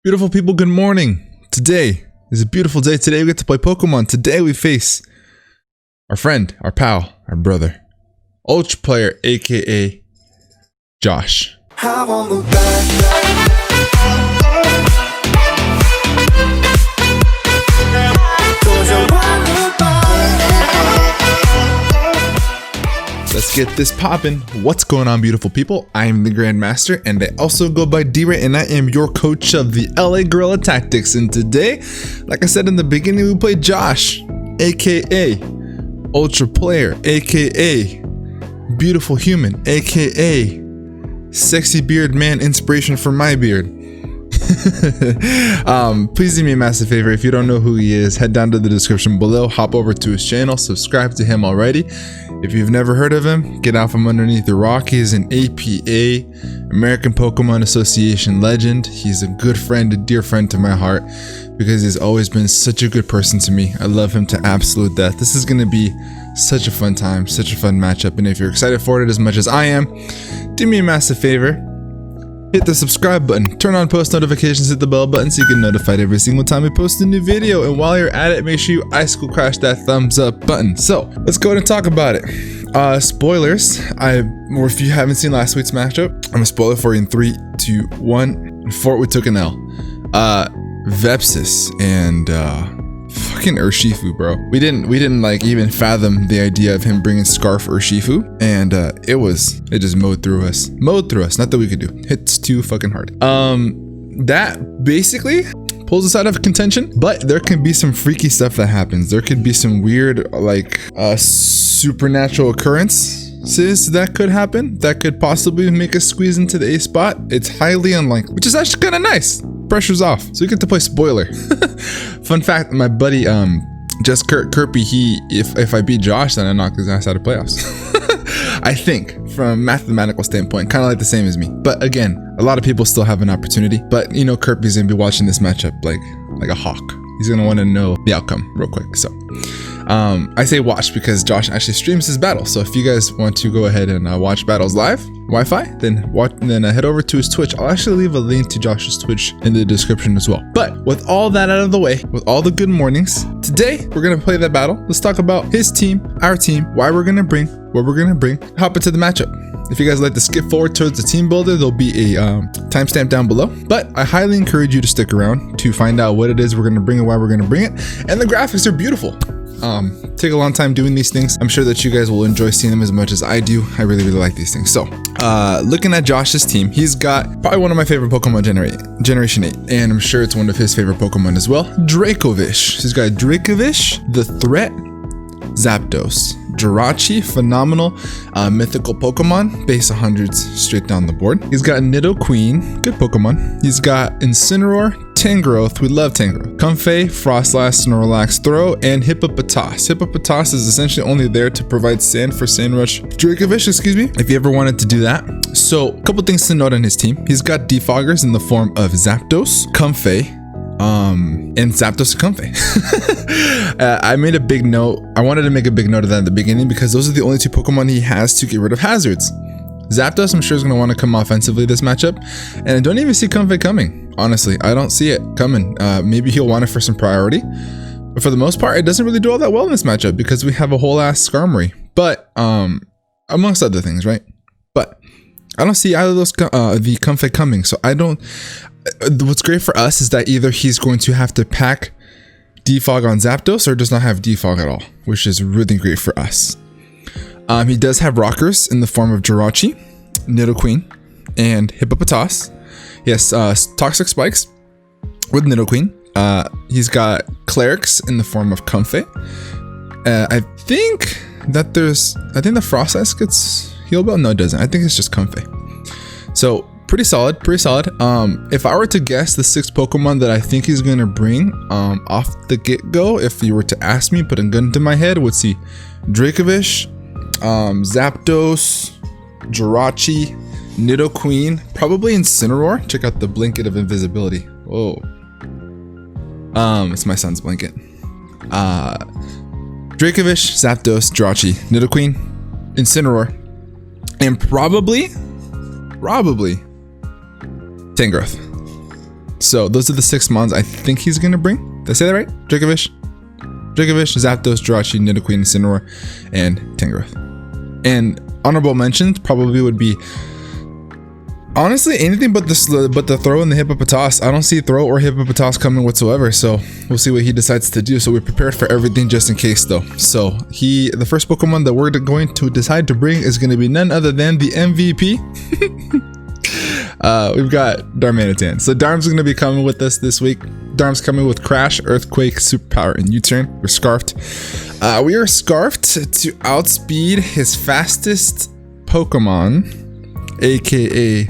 Beautiful people, good morning. Today is a beautiful day. Today we get to play Pokemon. Today we face our friend, our pal, our brother, ultraplayer, aka Josh. Let's get this poppin'. What's going on, beautiful people? I am the Grandmaster, and I also go by D-Ray, and I am your coach of the LA Guerrilla Tactics. And today, like I said in the beginning, we play Josh, aka ultraplayer, aka beautiful human, aka sexy beard man, inspiration for my beard. Please do me a massive favor. If you don't know who he is, head down to the description below, hop over to his channel, subscribe to him already. If you've never heard of him, get out from underneath the rock. He is an APA, American Pokemon Association legend. He's a good friend, a dear friend to my heart, because he's always been such a good person to me. I love him to absolute death. This is going to be such a fun time, such a fun matchup, and if you're excited for it as much as I am, do me a massive favor. Hit the subscribe button, turn on post notifications, hit the bell button so you get notified every single time we post a new video. And while you're at it, make sure you ice cool crash that thumbs up button. So let's go ahead and talk about it. Spoilers. If you haven't seen last week's matchup, I'm gonna spoil it for you in 3, 2, 1. In Fort, we took an L. Vepsis and fucking Urshifu, bro. We didn't like even fathom the idea of him bringing Scarf Urshifu, and it just mowed through us. Not that we could do. Hits too fucking hard. That basically pulls us out of contention, but there can be some freaky stuff that happens. There could be some weird, like, supernatural occurrences that could happen that could possibly make us squeeze into the A spot. It's highly unlikely, which is actually kind of nice. Pressure's off, so we get to play spoiler. Fun fact, my buddy just Kirby, if I beat Josh, then I knock his ass out of playoffs. I think from a mathematical standpoint, kind of like the same as me, but again, a lot of people still have an opportunity. But you know, Kirby's gonna be watching this matchup like a hawk. He's gonna want to know the outcome real quick. So I say watch because Josh actually streams his battle. So if you guys want to go ahead and watch battles live, Wi-Fi, then head over to his Twitch. I'll actually leave a link to Josh's Twitch in the description as well. But with all that out of the way, with all the good mornings, today we're gonna play that battle. Let's talk about his team, our team, why we're gonna bring, what we're gonna bring. Hop into the matchup. If you guys like to skip forward towards the team builder, there'll be a timestamp down below. But I highly encourage you to stick around to find out what it is we're gonna bring and why we're gonna bring it. And the graphics are beautiful. Take a long time doing these things. I'm sure that you guys will enjoy seeing them as much as I do. I really like these things. So looking at Josh's team, he's got probably one of my favorite Pokemon generation 8, and I'm sure it's one of his favorite Pokemon as well, Dracovish. He's got Dracovish, the Threat, Zapdos, Jirachi, phenomenal mythical Pokemon, base 100s straight down the board. He's got Nidoqueen, good Pokemon. He's got Incineroar, Tangrowth, we love Tangrowth, Comfey, Frostlass, Snorlax, Throw, and Hippopotas. Hippopotas is essentially only there to provide sand for Sandrush Dracovish, excuse me, if you ever wanted to do that. So a couple things to note on his team. He's got defoggers in the form of Zapdos, Comfey, and Zapdos Comfey. I made a big note. I wanted to make a big note of that in the beginning because those are the only two Pokemon he has to get rid of hazards. Zapdos, I'm sure, is going to want to come offensively this matchup, and I don't even see Comfey coming. Honestly, I don't see it coming. Maybe he'll want it for some priority, but for the most part, it doesn't really do all that well in this matchup because we have a whole ass Skarmory, but amongst other things, right? But I don't see either of those the Comfey coming, so I don't. What's great for us is that either he's going to have to pack defog on Zapdos or does not have defog at all, which is really great for us. He does have rockers in the form of Jirachi, Nidoqueen, and Hippopotas. He has toxic spikes with Nidoqueen. He's got clerics in the form of Comfey. I think the Frostlass gets heal bell. No, it doesn't. I think it's just Comfey. So pretty solid. If I were to guess the 6 Pokemon that I think he's gonna bring off the get-go, if you were to ask me, put a gun to my head, would see Dracovish, Zapdos, Jirachi, Nidoqueen, probably Incineroar. Check out the blanket of invisibility. Whoa. It's my son's blanket. Dracovish, Zapdos, Jirachi, Nidoqueen, Incineroar, and probably Tangrowth. So those are the 6 mons I think he's gonna bring. Did I say that right? Dracovish, Zapdos, Jirachi, Nidoqueen, Incineroar, and Tangrowth. And honorable mentions probably would be honestly anything but the throw and the Hippopotas. I don't see throw or Hippopotas coming whatsoever, so we'll see what he decides to do. So we're prepared for everything just in case though. So the first Pokemon that we're going to decide to bring is going to be none other than the MVP. We've got Darmanitan. So Darm's going to be coming with us this week. Darm's coming with Crash, Earthquake, Superpower, and U-Turn. We're scarfed. We are scarfed to outspeed his fastest Pokemon, aka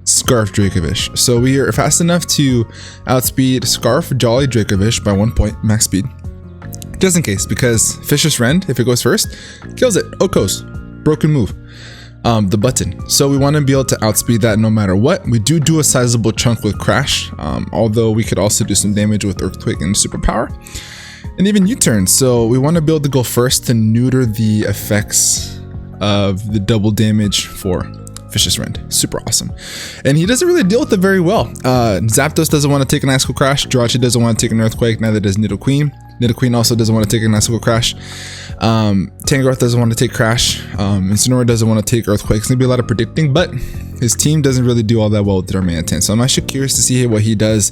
Scarf Dracovish. So we are fast enough to outspeed Scarf Jolly Dracovish by 1 point max speed. Just in case, because Fishious Rend, if it goes first, kills it. Okos, broken move. The button. So we want to be able to outspeed that no matter what. We do a sizable chunk with Crash, although we could also do some damage with Earthquake and Superpower. And even U-Turn. So we want to be able to go first to neuter the effects of the double damage for Fishious Rend. Super awesome. And he doesn't really deal with it very well. Zapdos doesn't want to take an Icicle Crash. Jirachi doesn't want to take an Earthquake. Neither does Nidoqueen. Nidoqueen also doesn't want to take an Icicle Crash. Tangrowth doesn't want to take Crash. Incineroar doesn't want to take Earthquake. It's going to be a lot of predicting, but his team doesn't really do all that well with Darmanitan. So I'm actually curious to see what he does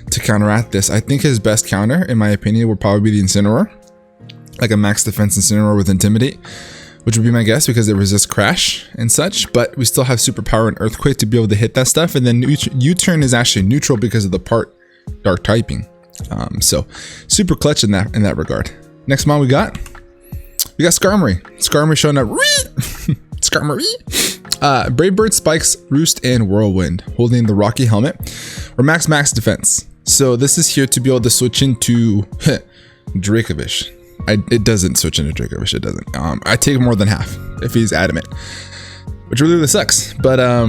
to counteract this. I think his best counter, in my opinion, would probably be the Incineroar. Like a max defense Incineroar with Intimidate, which would be my guess because it resists Crash and such, but we still have Superpower and Earthquake to be able to hit that stuff. And then U-Turn is actually neutral because of the part Dark typing. So super clutch in that regard. Next mon we got Skarmory. Skarmory showing up. Skarmory. Brave Bird, Spikes, Roost, and Whirlwind, holding the Rocky Helmet. We're max defense. So this is here to be able to switch into Dracovish. It doesn't switch into Dracovish. It doesn't. I take more than half if he's adamant, which really sucks. But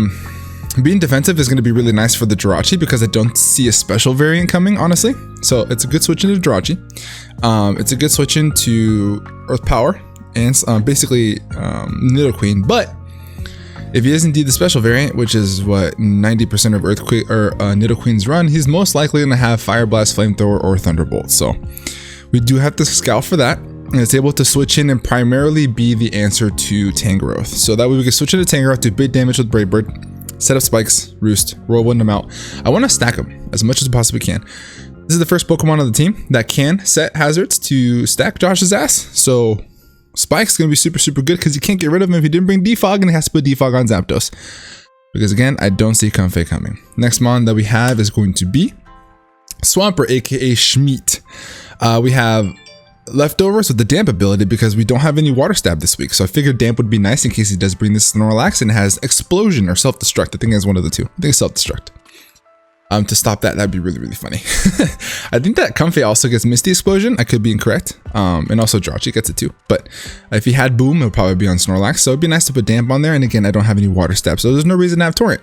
being defensive is going to be really nice for the Jirachi because I don't see a special variant coming, honestly. So it's a good switch into Jirachi. It's a good switch into Earth Power and basically Nidoqueen. But if he is indeed the special variant, which is what 90% of Earthquake or Nidoqueen's run, he's most likely going to have Fire Blast, Flamethrower, or Thunderbolt. So we do have to scout for that. And it's able to switch in and primarily be the answer to Tangrowth. So that way we can switch into Tangrowth, do big damage with Brave Bird, set up Spikes, Roost, Whirlwind them out. I want to stack them as much as I possibly can. This is the first Pokemon on the team that can set hazards to stack Josh's ass. So Spike's going to be super good because you can't get rid of him if you didn't bring Defog, and he has to put Defog on Zapdos. Because again, I don't see Comfey coming. Next mon that we have is going to be Swampert, aka Schmeat. We have leftovers with the Damp ability because we don't have any Water Stab this week. So I figured Damp would be nice in case he does bring this Snorlax and it has Explosion or Self-Destruct. I think it has one of the two. I think it's Self-Destruct. To stop that'd be really funny. I think that Comfey also gets Misty Explosion. I could be incorrect. And also Jirachi gets it too. But if he had Boom, it would probably be on Snorlax. So it'd be nice to put Damp on there. And again, I don't have any Water Stab, so there's no reason to have Torrent.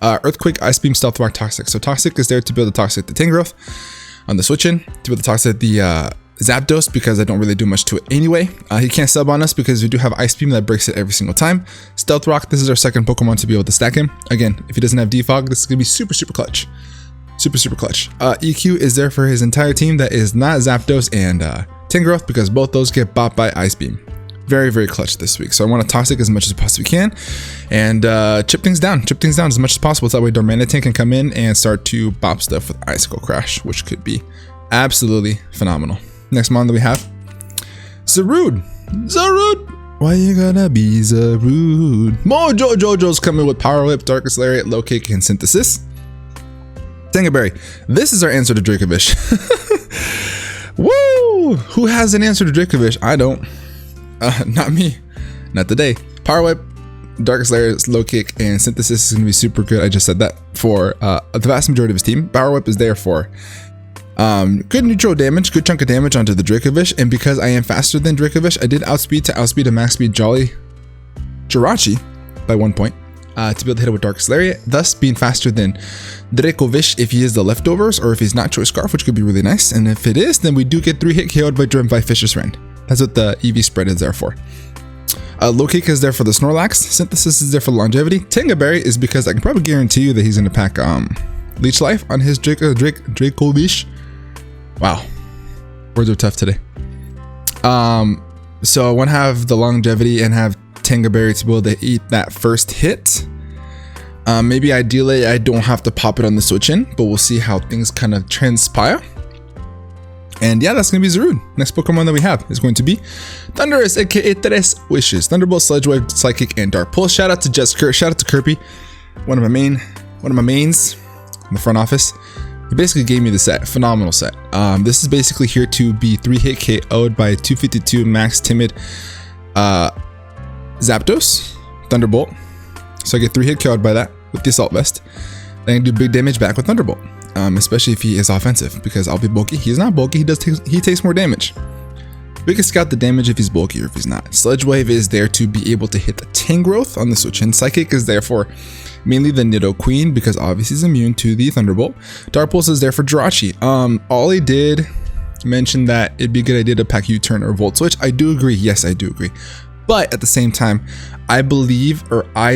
Earthquake, Ice Beam, Stealth Rock, Toxic. So Toxic is there to be able to Toxic the Tangrowth on the switch in, to be able to Toxic the Zapdos because I don't really do much to it anyway. He can't sub on us because we do have Ice Beam that breaks it every single time. Stealth Rock, this is our second Pokemon to be able to stack him. Again, if he doesn't have Defog, this is going to be super clutch. Super clutch. EQ is there for his entire team that is not Zapdos and Tangrowth because both those get bopped by Ice Beam. Very clutch this week. So I want to Toxic as much as I possibly can and chip things down as much as possible. So that way Darmanitan can come in and start to bop stuff with Icicle Crash, which could be absolutely phenomenal. Next mon that we have Zarude. Why you gonna be Zarude? Mojo Jojo's coming with Power Whip, Darkest Lariat, Low Kick, and Synthesis. Tangaberry. This is our answer to Dracovish. Woo! Who has an answer to Dracovish? I don't. Not me. Not today. Power Whip, Darkest Lariat, Low Kick, and Synthesis is gonna be super good. I just said that for the vast majority of his team. Power Whip is there for good neutral damage, good chunk of damage onto the Dracovish, and because I am faster than Dracovish, I did outspeed a max speed Jolly Jirachi by 1 point to be able to hit it with Darkest Lariat, thus being faster than Dracovish if he is the leftovers or if he's not Choice Scarf, which could be really nice. And if it is, then we do get 3-hit KO'd by Driven by Fishious Rend. That's what the EV spread is there for. Low Kick is there for the Snorlax. Synthesis is there for longevity. Tangaberry is because I can probably guarantee you that he's going to pack Leech Life on his Dracovish. Wow, words are tough today. So I want to have the longevity and have Tanga Berry to be able to eat that first hit. Maybe ideally I don't have to pop it on the switch in, but we'll see how things kind of transpire. And yeah, that's going to be Zarude. Next Pokemon that we have is going to be Thundurus, aka Tres Wishes. Thunderbolt, Sludge Wave, Psychic, and Dark Pulse. Shout out to shout out to Kirby, one of my mains in the front office. He basically gave me the set, phenomenal set. This is basically here to be 3-hit KO'd by 252 max timid Zapdos, Thunderbolt. So I get 3-hit KO'd by that with the Assault Vest. Then I can do big damage back with Thunderbolt, especially if he is offensive, because I'll be bulky. He's not bulky, he takes more damage. We can scout the damage if he's bulky or if he's not. Sludge Wave is there to be able to hit the Tangrowth on the switch, and Psychic is there for mainly the Nidoqueen, because obviously he's immune to the Thunderbolt. Dark Pulse is there for Jirachi. Ollie did mention that it'd be a good idea to pack U-turn or Volt Switch. I do agree. Yes, I do agree. But at the same time, I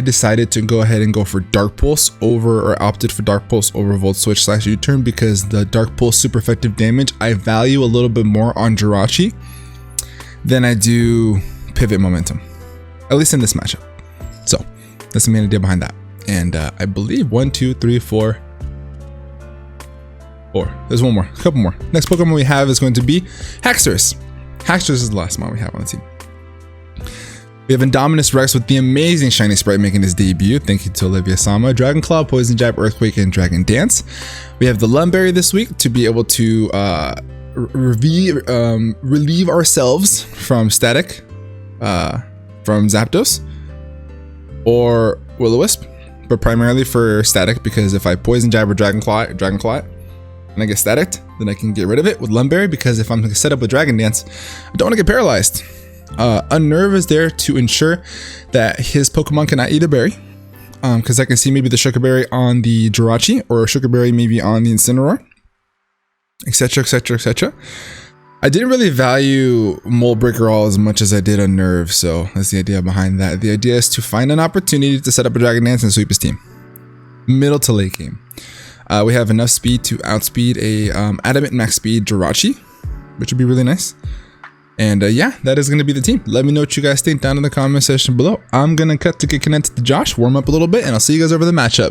decided to go ahead and go for Dark Pulse or opted for Dark Pulse over Volt Switch / U-turn, because the Dark Pulse super effective damage I value a little bit more on Jirachi than I do pivot momentum, at least in this matchup. So that's the main idea behind that. And I believe 1, 2, 3, 4. There's one more, a couple more. Next Pokemon we have is going to be Haxorus. Haxorus is the last one we have on the team. We have Indominus Rex with the amazing shiny sprite making his debut. Thank you to Olivia Sama. Dragon Claw, Poison Jab, Earthquake, and Dragon Dance. We have the Lumberry this week to be able to relieve ourselves from static from Zapdos or Will-O-Wisp, but primarily for static, because if I Poison Jab or Dragon Claw it, and I get staticked, then I can get rid of it with Lumberry, because if I'm set up with Dragon Dance, I don't want to get paralyzed. Unnerve is there to ensure that his Pokemon cannot eat a berry, because I can see maybe the Sugar Berry on the Jirachi or a Sugar Berry maybe on the Incineroar, etc, etc, etc. I didn't really value Mold Breaker All as much as I did Unnerve, so that's the idea behind that. The idea is to find an opportunity to set up a Dragon Dance and sweep his team. Middle to late game. We have enough speed to outspeed a Adamant Max Speed Jirachi, which would be really nice. And yeah, that is going to be the team. Let me know what you guys think down in the comment section below. I'm going to cut to get connected to Josh, warm up a little bit, and I'll see you guys over the matchup.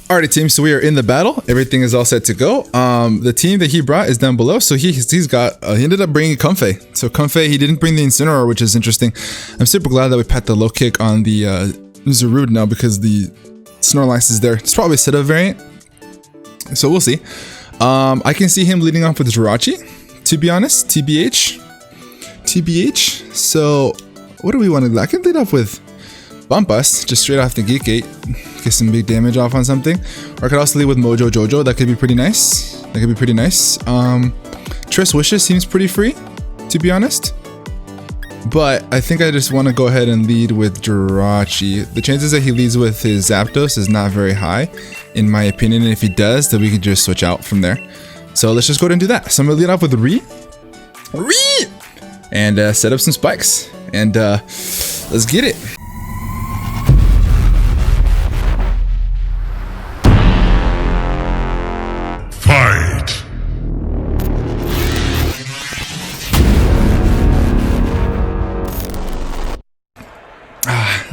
Alrighty team, so we are in the battle. Everything is all set to go. The team that he brought is down below. So he ended up bringing Comfey. So Comfey, he didn't bring the Incineroar, which is interesting. I'm super glad that we pat the low kick on the Zarude now, because the Snorlax is there. It's probably a Sita variant, so we'll see. I can see him leading off with Jirachi, to be honest. TBH. So what do we want to do? I can lead off with Bumpus, just straight off the Geek Gate, get some big damage off on something. Or I could also lead with Mojo Jojo. That could be pretty nice. Tres Wishes seems pretty free, to be honest. But I think I just want to go ahead and lead with Jirachi. The chances that he leads with his Zapdos is not very high, in my opinion. And if he does, then we can just switch out from there. So let's just go ahead and do that. So I'm going to lead off with Ree. And set up some spikes. And let's get it. Fight!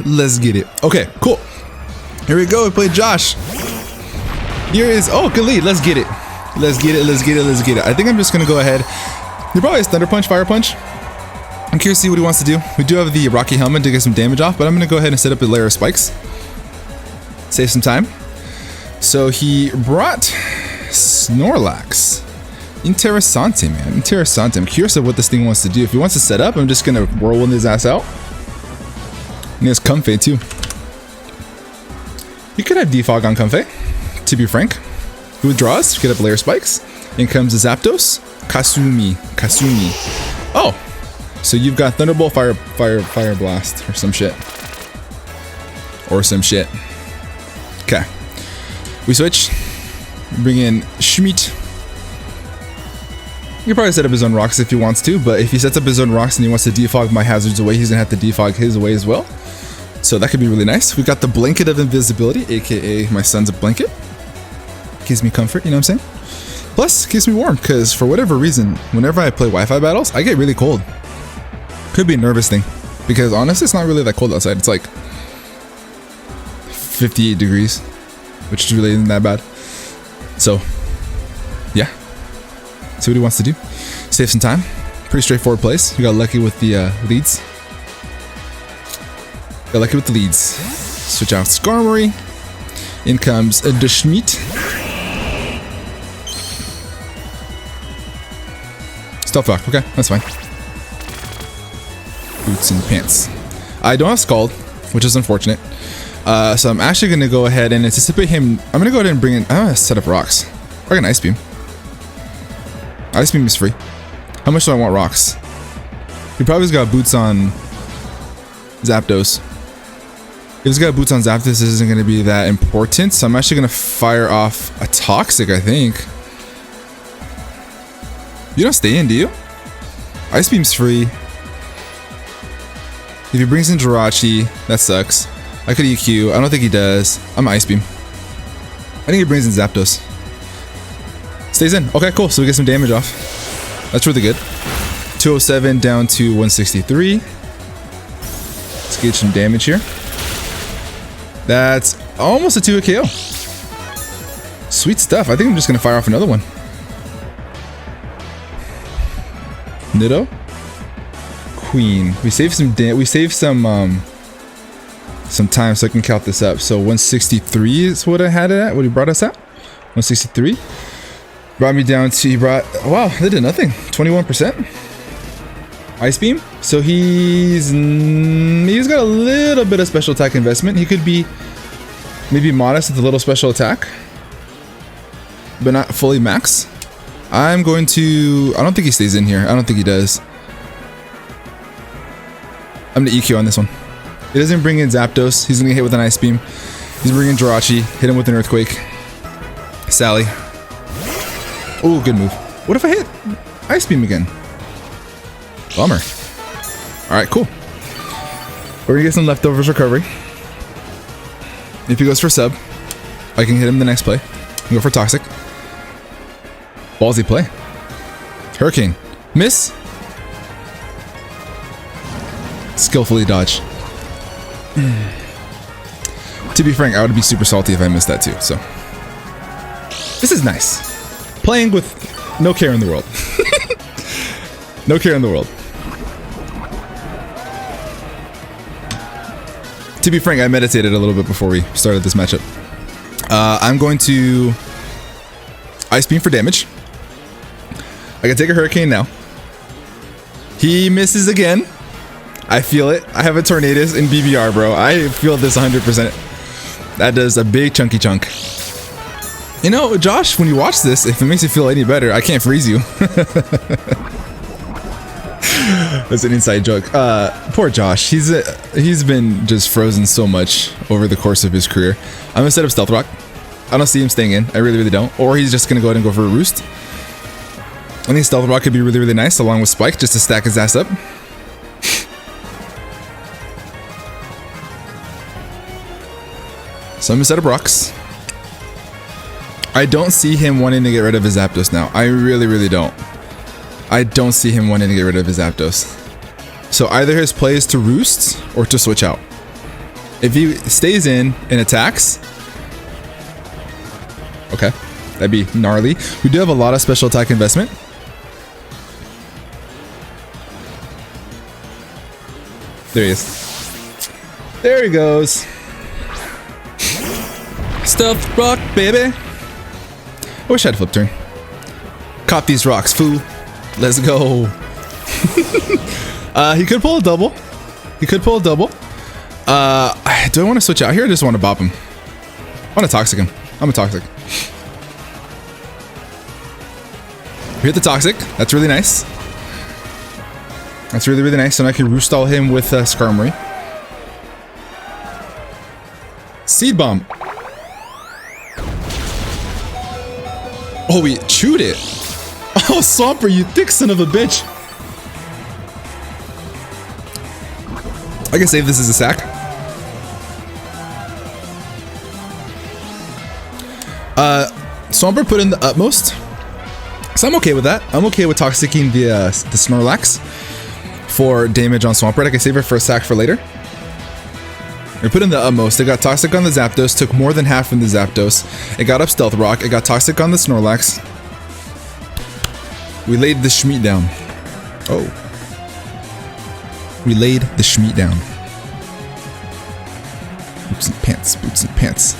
Let's get it. Okay, cool. Here we go. We played Josh. Here is, oh, good lead. Let's get it. Let's get it. I think I'm just gonna go ahead. He probably has Thunder Punch, Fire Punch. I'm curious to see what he wants to do. We do have the Rocky Helmet to get some damage off, but I'm gonna go ahead and set up a layer of spikes. Save some time. So he brought Snorlax. Interessante, man. Interessante. I'm curious of what this thing wants to do. If he wants to set up, I'm just gonna whirlwind his ass out. And he has Comfey too. You could have Defog on Comfey, to be frank. He withdraws, get up layer spikes. In comes the Zapdos. Kasumi. Oh, so you've got Thunderbolt, Fire Blast, or some shit. Okay. We switch. Bring in Schmidt. He can probably set up his own rocks if he wants to, but if he sets up his own rocks and he wants to defog my hazards away, he's gonna have to defog his away as well. So that could be really nice. We got the blanket of invisibility, aka my son's a blanket. Gives me comfort, you know what I'm saying? Plus, keeps me warm, because for whatever reason, whenever I play Wi-Fi battles, I get really cold. Could be a nervous thing, because honestly, it's not really that cold outside. It's like 58 degrees, which really isn't that bad. So, yeah. See what he wants to do. Save some time. Pretty straightforward plays. We got lucky with the leads. Got lucky with the leads. Switch out Skarmory. In comes the Schmidt. Stealth Rock. Okay, that's fine. Boots and pants. I don't have Scald, which is unfortunate. So I'm actually going to go ahead and anticipate him. I'm going to go ahead and bring in. I'm going to set up rocks. Or an Ice Beam. Ice Beam is free. How much do I want rocks? He probably's got boots on Zapdos. If he's got boots on Zapdos, this isn't going to be that important. So I'm actually going to fire off a Toxic, I think. You don't stay in, do you? Ice Beam's free. If he brings in Jirachi, that sucks. I could EQ. I don't think he does. I'm Ice Beam. I think he brings in Zapdos. Stays in. Okay, cool. So we get some damage off. That's really good. 207 down to 163. Let's get some damage here. That's almost a 2-hit KO. Sweet stuff. I think I'm just going to fire off another one. Niddo. Queen. We saved some time so I can count this up. So 163 is what I had it at. What he brought us at? 163. Brought me down to, wow, they did nothing. 21%. Ice Beam. So he's got a little bit of special attack investment. He could be maybe modest with a little special attack, but not fully max. I'm going to, I don't think he stays in here. I don't think he does. I'm going to EQ on this one. He doesn't bring in Zapdos. He's going to get hit with an Ice Beam. He's bringing in Jirachi. Hit him with an Earthquake. Sally. Oh, good move. What if I hit Ice Beam again? Bummer. Alright, cool. We're going to get some leftovers recovery. If he goes for sub, I can hit him the next play. Go for Toxic. Ballsy play. Hurricane. Miss. Skillfully dodge. To be frank, I would be super salty if I missed that too, so. This is nice. Playing with no care in the world. No care in the world. To be frank, I meditated a little bit before we started this matchup. I'm going to Ice Beam for damage. I can take a Hurricane now. He misses again. I feel it. I have a Tornadus in BBR, bro. I feel this 100%. That does a big chunky chunk. You know, Josh, when you watch this, if it makes you feel any better, I can't freeze you. That's an inside joke. Poor Josh. He's been just frozen so much over the course of his career. I'm gonna set up Stealth Rock. I don't see him staying in. I really, really don't. Or he's just gonna go ahead and go for a Roost. I think Stealth Rock could be really, really nice along with Spike just to stack his ass up. So I'm gonna set up rocks. I don't see him wanting to get rid of his Zapdos now. I really, really don't. I don't see him wanting to get rid of his Zapdos. So either his play is to Roost or to switch out. If he stays in and attacks, okay, that'd be gnarly. We do have a lot of special attack investment. There he is. There he goes. Stealth Rock, baby. I wish I had flip turn. Caught these rocks, fool. Let's go. He could pull a double. He could pull a double. Do I want to switch out here? I just want to bop him. I want to Toxic him. I'm a Toxic. We hit the Toxic. That's really nice. That's really, really nice. And I can Roost Stall him with Skarmory. Seed Bomb. Oh, we chewed it. Oh, Swampert, you thick son of a bitch. I can save this as a sack. Swampert put in the utmost. So I'm okay with that. I'm okay with toxicking the Snorlax for damage on Swampert. I can save it for a sack for later. We put in the utmost. It got toxic on the Zapdos, took more than half from the Zapdos. It got up Stealth Rock. It got toxic on the Snorlax. We laid the Schmeat down. Oh. We laid the Schmeat down. Boots and pants, boots and pants.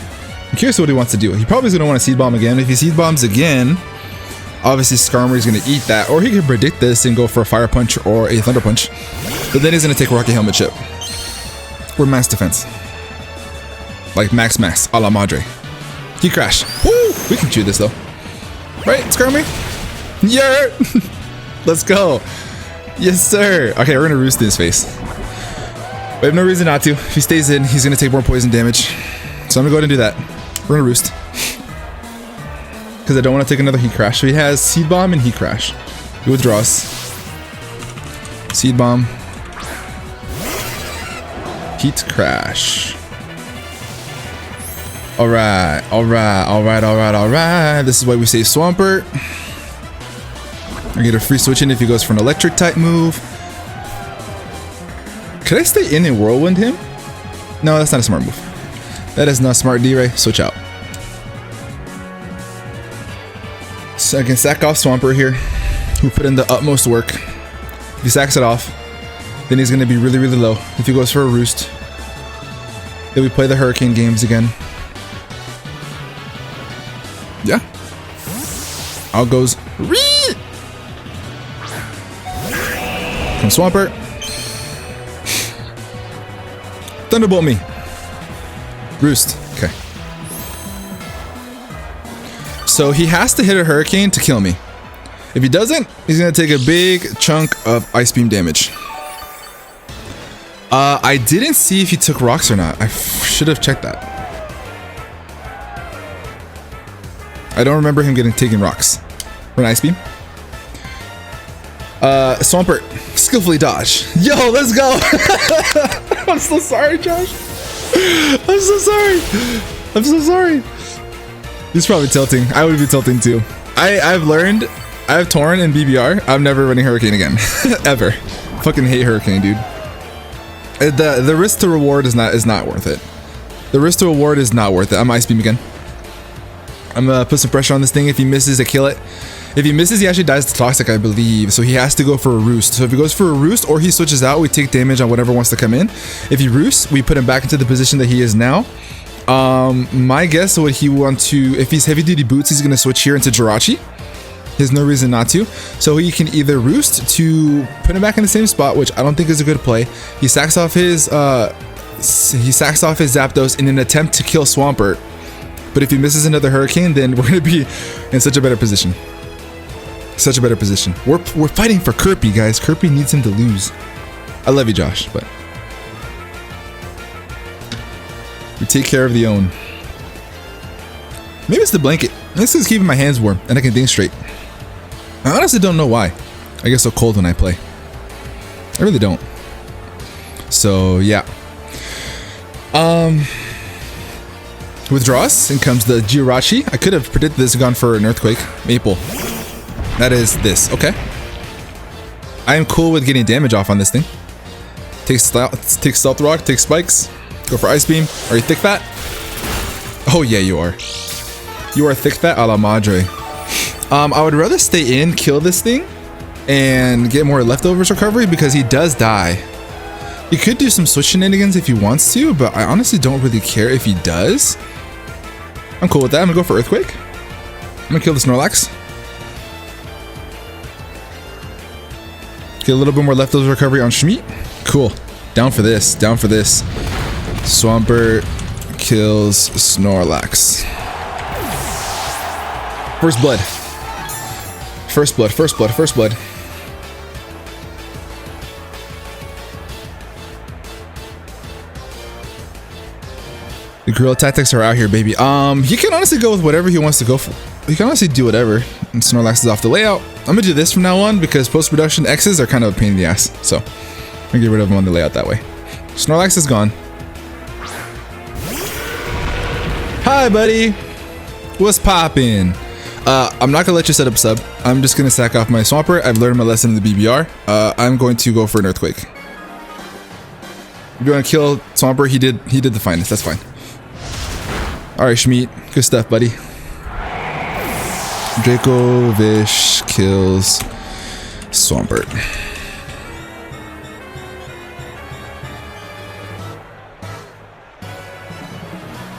I'm curious what he wants to do. He probably is going to want to Seed Bomb again. If he Seed Bombs again, obviously Skarmory is going to eat that. Or he can predict this and go for a Fire Punch or a Thunder Punch. But then he's going to take Rocky Helmet Chip. We're max defense. Like max, a la madre. He crash. Woo! We can chew this though. Right, Skarmory? Yeah! Let's go. Yes, sir. Okay, we're gonna roost in his face. We have no reason not to. If he stays in, he's gonna take more poison damage. So I'm gonna go ahead and do that. We're gonna roost. Because I don't want to take another Heat Crash. So he has Seed Bomb and Heat Crash. He withdraws. Seed Bomb. Heat Crash. Alright. This is why we save Swampert. I get a free switch in if he goes for an electric type move. Could I stay in and whirlwind him? No, that's not a smart move. That is not smart, D-Ray. Switch out. So I can sack off Swampert here, who put in the utmost work. If he sacks it off, then he's going to be really, really low. If he goes for a roost, then we play the Hurricane games again. Yeah. Out goes Ree! Come Swampert. Thunderbolt me. Roost. Okay. So he has to hit a Hurricane to kill me. If he doesn't, he's going to take a big chunk of Ice Beam damage. I didn't see if he took rocks or not. I should have checked that. I don't remember him taking rocks. For an Ice Beam. Swampert, skillfully dodge. Yo, let's go. I'm so sorry, Josh. I'm so sorry. I'm so sorry. He's probably tilting. I would be tilting too. I've learned. I have Torn and BBR. I'm never running Hurricane again. Ever. Fucking hate Hurricane, dude. The risk to reward is not worth it. The risk to reward is not worth it. I'm Ice Beam again. I'm gonna put some pressure on this thing. If he misses, I kill it. If he misses, he actually dies to Toxic, I believe. So he has to go for a Roost. So if he goes for a Roost or he switches out, we take damage on whatever wants to come in. If he Roosts, we put him back into the position that he is now. My guess would he want to, if he's Heavy Duty Boots, he's gonna switch here into Jirachi. There's no reason not to. So he can either Roost to put him back in the same spot, which I don't think is a good play. He sacks off his Zapdos in an attempt to kill Swampert. But if he misses another Hurricane, then we're gonna be in such a better position. Such a better position. We're fighting for Kirby, guys. Kirby needs him to lose. I love you, Josh, but we take care of the own. Maybe it's the blanket. This is keeping my hands warm and I can think straight. I honestly don't know why. I get so cold when I play. I really don't. So yeah. Withdraws and comes the Jirachi. I could have predicted this and gone for an Earthquake. Maple. That is this. Okay. I am cool with getting damage off on this thing. Take Stealth Rock, take Spikes. Go for Ice Beam. Are you thick fat? Oh yeah, you are. You are thick fat a la madre. I would rather stay in, kill this thing, and get more leftovers recovery because he does die. He could do some switch shenanigans if he wants to, but I honestly don't really care if he does. I'm cool with that. I'm gonna go for Earthquake. I'm gonna kill the Snorlax. Get a little bit more leftovers recovery on Schmeat. Cool. Down for this. Down for this. Swampert kills Snorlax. First blood. First blood. First blood. First blood. The guerrilla tactics are out here, baby. He can honestly go with whatever he wants to go for. He can honestly do whatever. And Snorlax is off the layout. I'm gonna do this from now on because post-production X's are kind of a pain in the ass. So I'm gonna get rid of them on the layout that way. Snorlax is gone. Hi, buddy. What's poppin'? I'm not gonna let you set up sub. I'm just gonna sack off my Swampert. I've learned my lesson in the BBR. I'm going to go for an Earthquake. You're gonna kill Swampert. He did the finest. That's fine. All right, Schmeat. Good stuff, buddy. Dracovish kills Swampert.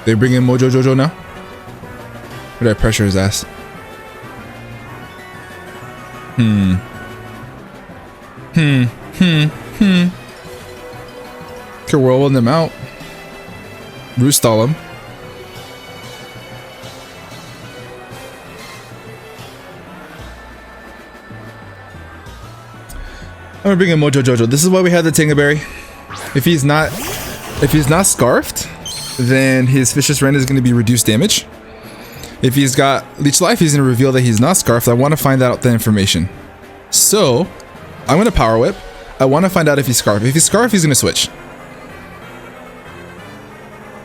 They bring in Mojo Jojo now? Or did I pressure his ass? Could whirlwind them out. Roost stall him. I'm gonna bring in Mojo Jojo. This is why we have the Tingaberry. If he's not scarfed, then his Vicious Rend is gonna be reduced damage. If he's got Leech Life, he's gonna reveal that he's not scarfed. I want to find out that information. So I'm gonna Power Whip. I want to find out if he's scarfed. If he's scarfed, he's gonna switch.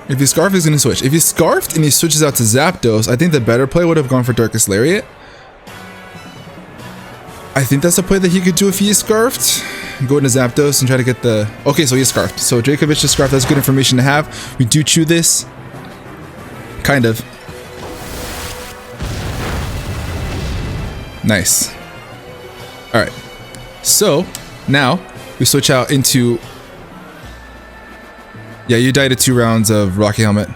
If he's scarfed, he's gonna switch. If he's scarfed and he switches out to Zapdos, I think the better play would have gone for Darkest Lariat. I think that's a play that he could do if he is scarfed. Go into Zapdos and try to get the... Okay, so he's scarfed. So Dracovish is scarfed. That's good information to have. We do chew this. Kind of. Nice. Alright. So, now, we switch out into... Yeah, you died at 2 rounds of Rocky Helmet.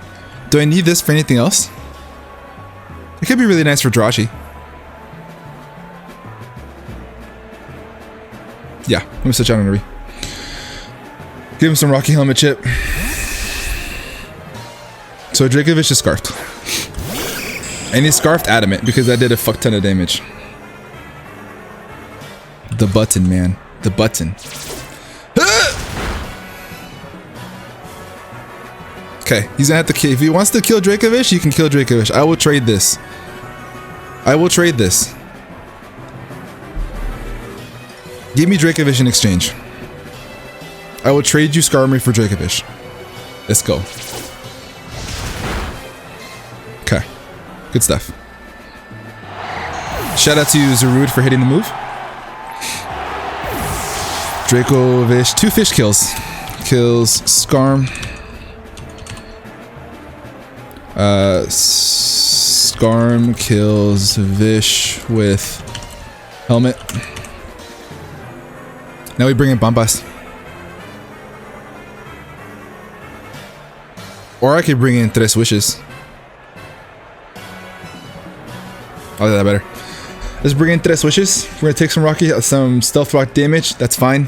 Do I need this for anything else? It could be really nice for Jirachi. Yeah, I'm gonna switch out on Uri. Give him some Rocky Helmet chip. So Dracovish is scarfed. And he's scarfed Adamant because that did a fuck ton of damage. The button, man. The button. Okay, he's gonna have to kill. If he wants to kill Dracovish, he can kill Dracovish. I will trade this. I will trade this. Give me Dracovish in exchange. I will trade you Skarmory for Dracovish. Let's go. Okay. Good stuff. Shout out to Zarud for hitting the move. Dracovish. 2 fish kills. Kills Skarm. Skarm kills Vish with Helmet. Now we bring in Bombast. Or I could bring in Tres Wishes. I'll do that better. Let's bring in Tres Wishes. We're gonna take some Stealth Rock damage. That's fine.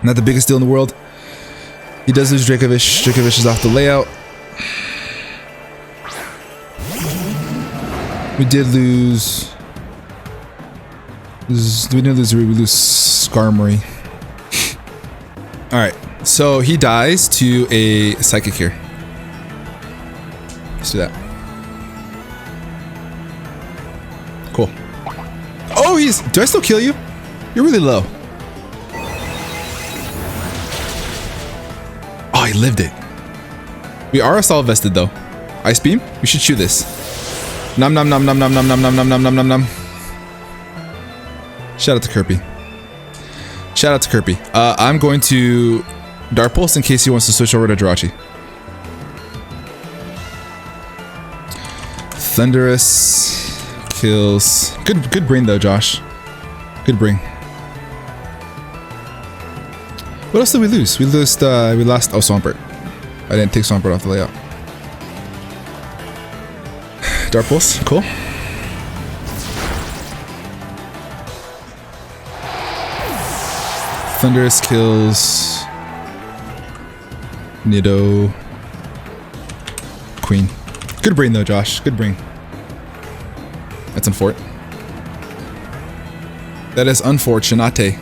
Not the biggest deal in the world. He does lose Dracovish. Dracovish is off the layout. We did lose... We didn't lose Uri, we lose Skarmory. Alright, so he dies to a Psychic here. Let's do that. Cool. Oh, he's... Do I still kill you? You're really low. Oh, he lived it. We are assault vested though. Ice Beam? We should shoot this. Nom nom nom nom nom nom nom nom nom nom nom nom nom. Shout out to Kirby. Shout out to Kirby. I'm going to Dark Pulse in case he wants to switch over to Jirachi. Thunderous kills. Good brain though, Josh. Good brain. What else did we lose? We lost oh, Swampert. I didn't take Swampert off the layout. Dark Pulse, cool. Thunderous kills Nido Queen. Good brain though, Josh. Good brain. That's unfortunate. That is unfortunate.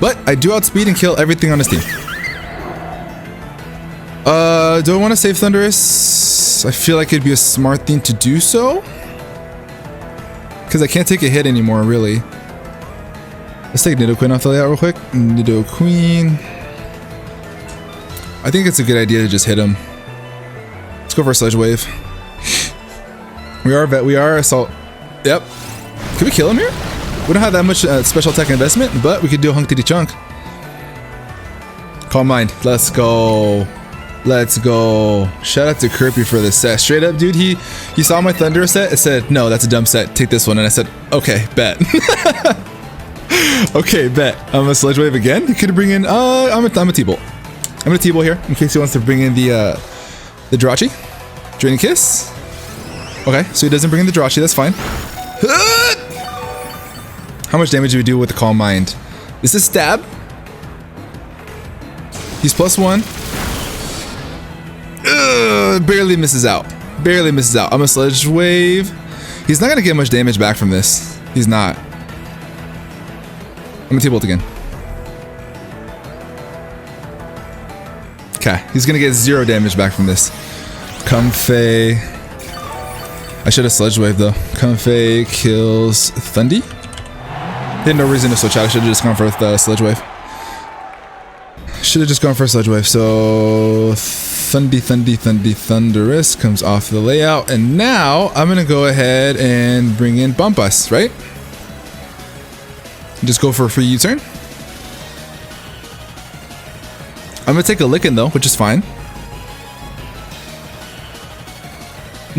But I do outspeed and kill everything on this team. Do I want to save Thunderous? I feel like it'd be a smart thing to do so. Because I can't take a hit anymore, really. Let's take Nidoqueen off the layout real quick. Nidoqueen. I think it's a good idea to just hit him. Let's go for a Sludge Wave. We are assault. Yep. Can we kill him here? We don't have that much special attack investment, but we could do a hunk titty chunk. Calm mind. Let's go. Let's go. Shout out to Kirby for this set. Straight up, dude, he saw my Thunder set. It said, no, that's a dumb set. Take this one. And I said, okay, bet. Okay, bet. I'm a Sledge Wave again. He could bring in, I'm a T-Bolt. I'm gonna T-Bolt here in case he wants to bring in the Jirachi. Draining Kiss. Okay, so he doesn't bring in the Jirachi. That's fine. How much damage do we do with the Calm Mind? This is stab. He's +1. Barely misses out. Barely misses out. I'm a Sledge Wave. He's not gonna get much damage back from this. He's not. I'm gonna T-Bolt again. Okay, he's gonna get 0 damage back from this. Comfey. I should have Sledge Wave though. Comfey kills Thundy. He had no reason to switch out. I should have just gone for the Sledge Wave. Should have just gone for a Sledge Wave. So Thunderous comes off the layout, and now I'm gonna go ahead and bring in Bump Us, right? Just go for a free U-turn. I'm gonna take a licking though, which is fine.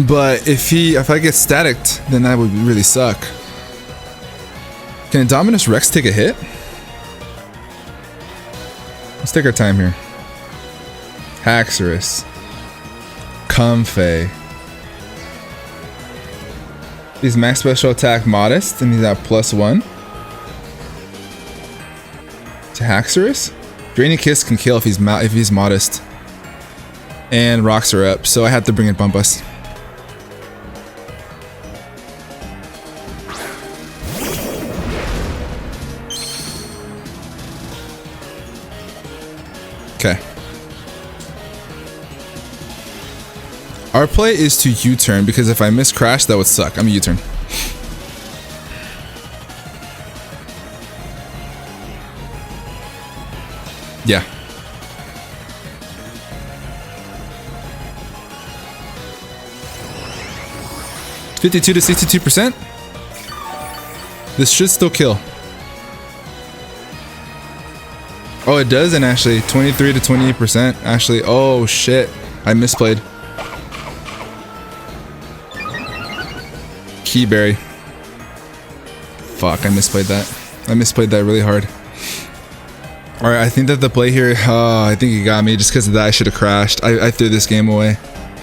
But if I get staticked, then that would really suck. Can Indominus Rex take a hit? Let's take our time here. Haxorus. Comfey. He's max special attack modest, and he's at +1. To Haxorus? Draining Kiss can kill if he's modest. And rocks are up, so I have to bring in Bump Us. Okay. Our play is to U-turn because if I miss crash, that would suck. I'm a U-turn. Yeah. $52 to 62%. This should still kill. Oh, it does, and actually 23 to 28%. Actually, oh shit, I misplayed. Keyberry. Fuck, I misplayed that. I misplayed that really hard. Alright, I think that the play here, I think he got me. Just because of that, I should have crashed. I threw this game away.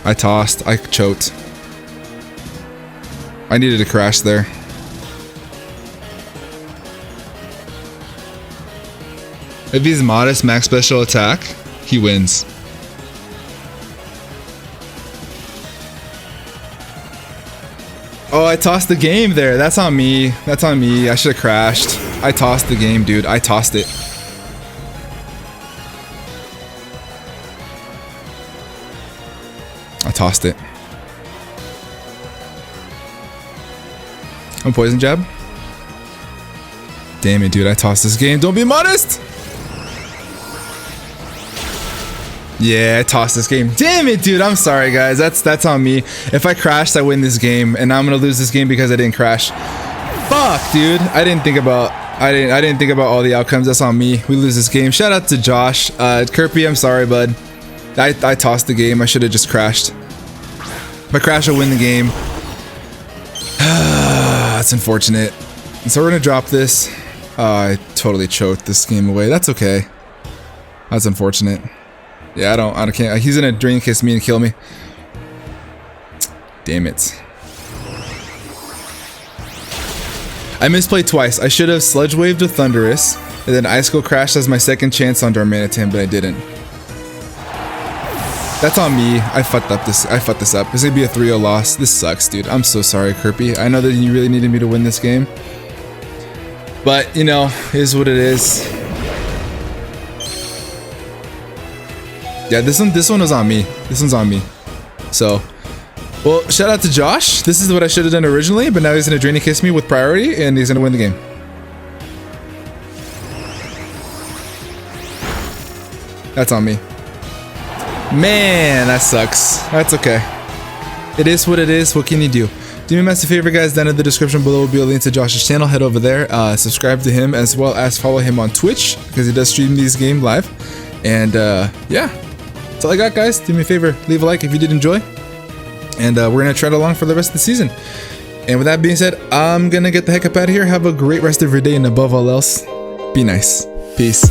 I tossed. I choked. I needed to crash there. If he's modest max special attack, he wins. Oh, I tossed the game there. That's on me. That's on me. I should have crashed. I tossed the game, dude. I tossed it. I tossed it. I'm Poison Jab. Damn it, dude. I tossed this game. Don't be modest. Yeah, I tossed this game. Damn it, dude. I'm sorry, guys. That's on me. If I crashed, I win this game, and I'm gonna lose this game because I didn't crash. Fuck, dude. I didn't think about all the outcomes. That's on me. We lose this game. Shout out to Josh. Kirby, I'm sorry, bud. I tossed the game. I should have just crashed. If I crash, I'll win the game. That's unfortunate. And so we're gonna drop this. I totally choked this game away. That's okay. That's unfortunate. Yeah, I can't. He's gonna Drain Kiss me and kill me. Damn it. I misplayed twice. I should have Sludge Waved to Thunderous, and then Icicle Crash as my second chance on Darmanitan, but I didn't. That's on me. I fucked this up. It's gonna be a 3-0 loss. This sucks, dude. I'm so sorry, Kirby. I know that you really needed me to win this game. But, you know, it is what it is. Yeah, this one was on me. This one's on me. So, well, shout out to Josh. This is what I should have done originally, but now he's gonna Drain Kiss me with priority, and he's gonna win the game. That's on me. Man, that sucks. That's okay. It is what it is. What can you do? Do me a massive favor, guys. Down in the description below will be a link to Josh's channel. Head over there, subscribe to him, as well as follow him on Twitch, because he does stream these games live. And yeah, that's all I got, guys. Do me a favor, leave a like if you did enjoy. And we're gonna tread along for the rest of the season. And with that being said, I'm gonna get the heck up out of here. Have a great rest of your day, and above all else, be nice. Peace.